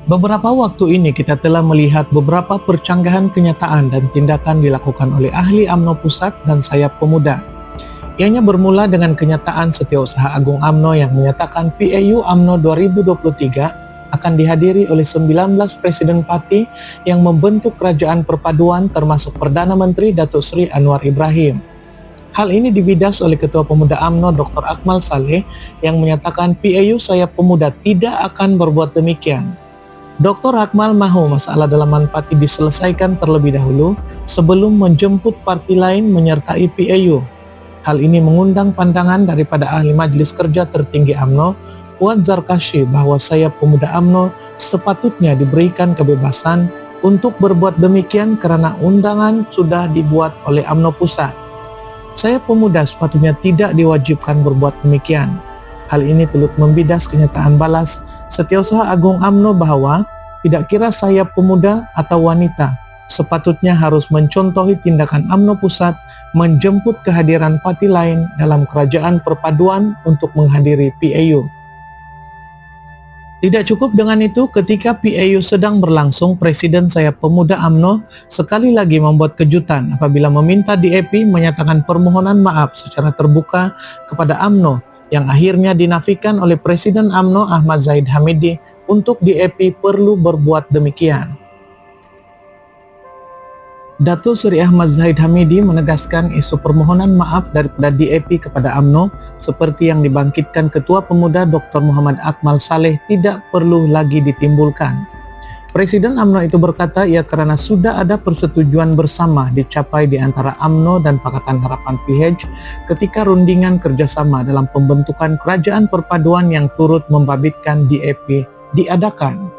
Beberapa waktu ini kita telah melihat beberapa percanggahan kenyataan dan tindakan dilakukan oleh ahli UMNO Pusat dan Sayap Pemuda. Ianya bermula dengan kenyataan Setiausaha Agung UMNO yang menyatakan PAU UMNO 2023 akan dihadiri oleh 19 Presiden Parti yang membentuk Kerajaan Perpaduan termasuk Perdana Menteri Datuk Seri Anwar Ibrahim. Hal ini dibidas oleh Ketua Pemuda UMNO Dr. Akmal Saleh yang menyatakan PAU Sayap Pemuda tidak akan berbuat demikian. Dr. Akmal mahu masalah dalaman parti diselesaikan terlebih dahulu sebelum menjemput parti lain menyertai PAU. Hal ini mengundang pandangan daripada Ahli Majlis Kerja Tertinggi UMNO, Puan Zarkashi, bahwa Sayap Pemuda UMNO sepatutnya diberikan kebebasan untuk berbuat demikian karena undangan sudah dibuat oleh UMNO Pusat. Sayap Pemuda sepatutnya tidak diwajibkan berbuat demikian. Hal ini turut membidas kenyataan balas Setiausaha Agung UMNO bahwa tidak kira Sayap Pemuda atau wanita sepatutnya harus mencontohi tindakan UMNO Pusat menjemput kehadiran parti lain dalam Kerajaan Perpaduan untuk menghadiri PAU. Tidak cukup dengan itu, ketika PAU sedang berlangsung, Presiden Sayap Pemuda UMNO sekali lagi membuat kejutan apabila meminta DAP menyatakan permohonan maaf secara terbuka kepada UMNO yang akhirnya dinafikan oleh Presiden UMNO Ahmad Zahid Hamidi untuk DAP perlu berbuat demikian. Datuk Seri Ahmad Zahid Hamidi menegaskan isu permohonan maaf daripada DAP kepada UMNO seperti yang dibangkitkan Ketua Pemuda Dr. Muhammad Akmal Saleh tidak perlu lagi ditimbulkan. Presiden UMNO itu berkata kerana sudah ada persetujuan bersama dicapai di antara UMNO dan Pakatan Harapan PH ketika rundingan kerjasama dalam pembentukan Kerajaan Perpaduan yang turut membabitkan DAP diadakan.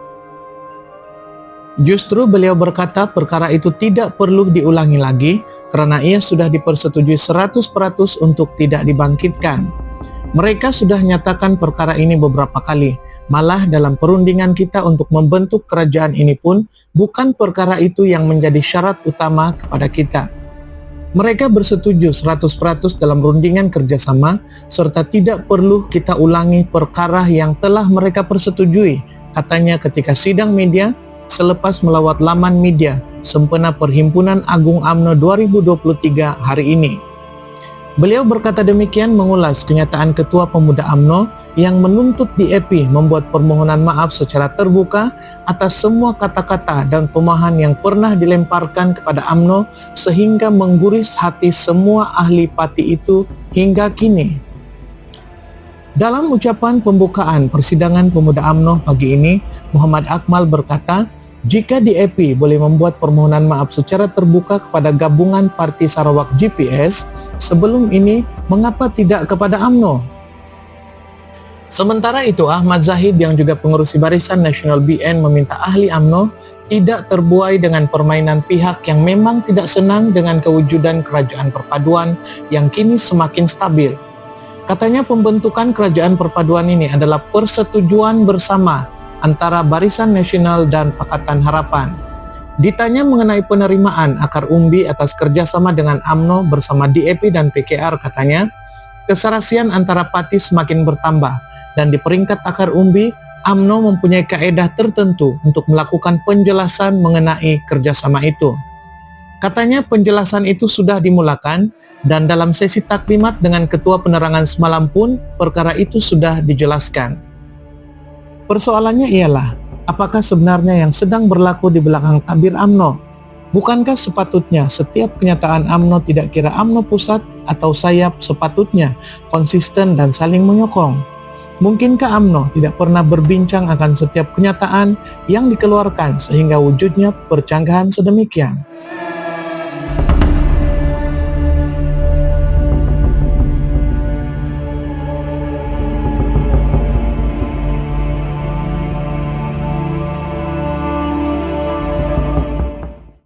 Justru beliau berkata perkara itu tidak perlu diulangi lagi kerana ia sudah dipersetujui 100% untuk tidak dibangkitkan. Mereka sudah nyatakan perkara ini beberapa kali. Malah dalam perundingan kita untuk membentuk kerajaan ini pun bukan perkara itu yang menjadi syarat utama kepada kita. Mereka bersetuju 100% dalam rundingan kerjasama serta tidak perlu kita ulangi perkara yang telah mereka persetujui, katanya ketika sidang media selepas melawat laman media sempena Perhimpunan Agung UMNO 2023 hari ini. Beliau berkata demikian mengulas kenyataan Ketua Pemuda UMNO yang menuntut DAP membuat permohonan maaf secara terbuka atas semua kata-kata dan tumahan yang pernah dilemparkan kepada UMNO sehingga mengguris hati semua ahli parti itu hingga kini. Dalam ucapan pembukaan persidangan Pemuda UMNO pagi ini, Muhammad Akmal berkata, jika DAP boleh membuat permohonan maaf secara terbuka kepada gabungan Parti Sarawak GPS, sebelum ini mengapa tidak kepada UMNO? Sementara itu, Ahmad Zahid yang juga pengerusi Barisan Nasional BN meminta ahli UMNO tidak terbuai dengan permainan pihak yang memang tidak senang dengan kewujudan Kerajaan Perpaduan yang kini semakin stabil. Katanya pembentukan Kerajaan Perpaduan ini adalah persetujuan bersama antara Barisan Nasional dan Pakatan Harapan. Ditanya mengenai penerimaan akar umbi atas kerjasama dengan UMNO bersama DAP dan PKR, katanya, keserasian antara parti semakin bertambah dan di peringkat akar umbi, UMNO mempunyai kaedah tertentu untuk melakukan penjelasan mengenai kerjasama itu. Katanya penjelasan itu sudah dimulakan dan dalam sesi taklimat dengan Ketua Penerangan semalam pun perkara itu sudah dijelaskan. Persoalannya ialah, apakah sebenarnya yang sedang berlaku di belakang tabir UMNO? Bukankah sepatutnya setiap kenyataan UMNO tidak kira UMNO Pusat atau Sayap sepatutnya konsisten dan saling menyokong? Mungkinkah UMNO tidak pernah berbincang akan setiap kenyataan yang dikeluarkan sehingga wujudnya percanggahan sedemikian?